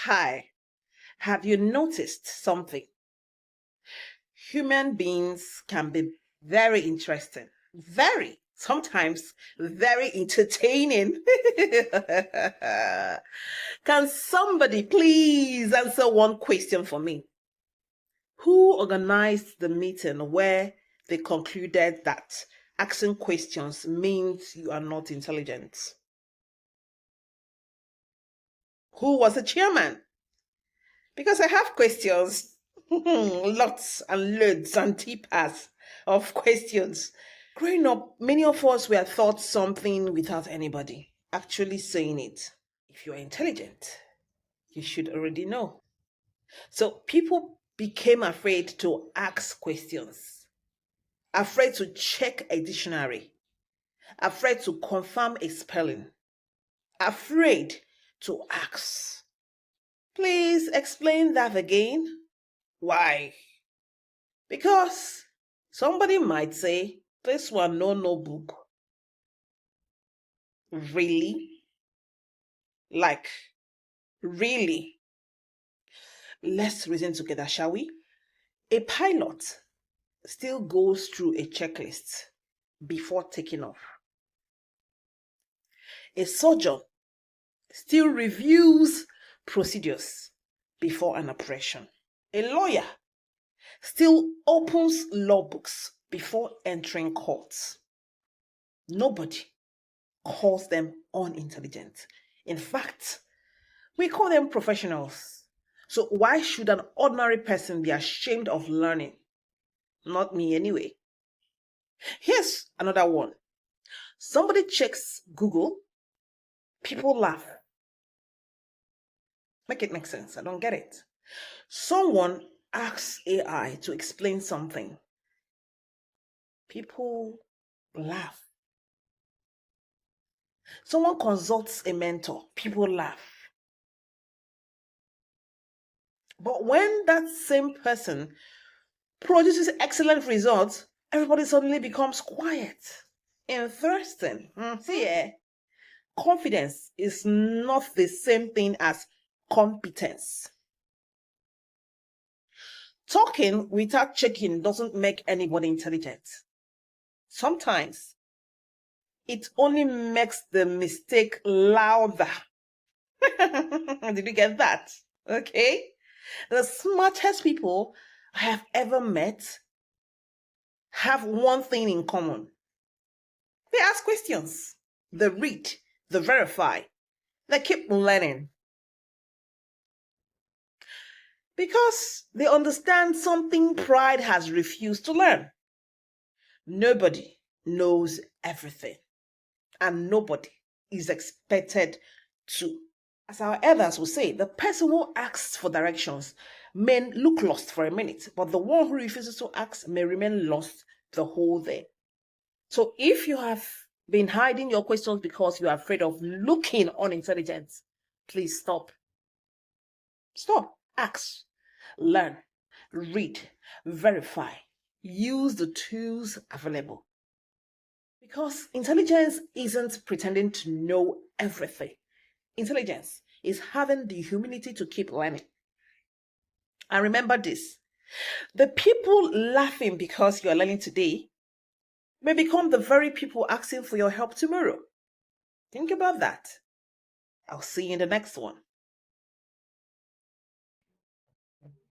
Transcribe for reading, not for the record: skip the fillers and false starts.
Hi, have you noticed something? Human beings can be very interesting, sometimes very entertaining. Can somebody please answer one question for me? Who organized the meeting where they concluded that asking questions means you are not intelligent? Who was the chairman? Because I have questions, lots and loads and tippers of questions. Growing up, many of us were taught something without anybody actually saying it. If you're intelligent, you should already know. So people became afraid to ask questions, afraid to check a dictionary, afraid to confirm a spelling, afraid to ask. Please explain that again. Why? Because somebody might say, this one no book. Really? Like, really? Let's reason together, shall we? A pilot still goes through a checklist before taking off. A surgeon still reviews procedures before an operation. A lawyer still opens law books before entering courts. Nobody calls them unintelligent. In fact, we call them professionals. So why should an ordinary person be ashamed of learning? Not me anyway. Here's another one. Somebody checks Google, people laugh. Make it make sense. I don't get it. Someone asks AI to explain something. People laugh. Someone consults a mentor. People laugh. But when that same person produces excellent results, everybody suddenly becomes quiet. Interesting. See, confidence is not the same thing as competence. Talking without checking doesn't make anybody intelligent. Sometimes it only makes the mistake louder. Did you get that? Okay. The smartest people I have ever met have one thing in common. They ask questions, they read, they verify, they keep learning. Because they understand something pride has refused to learn. Nobody knows everything, and nobody is expected to. As our elders will say, the person who asks for directions may look lost for a minute, but the one who refuses to ask may remain lost the whole day. So if you have been hiding your questions because you are afraid of looking unintelligent, please stop. Stop. Ask. Learn. Read. Verify. Use the tools available. Because intelligence isn't pretending to know everything. Intelligence is having the humility to keep learning. And remember this, the people laughing because you are learning today may become the very people asking for your help tomorrow. Think about that. I'll see you in the next one.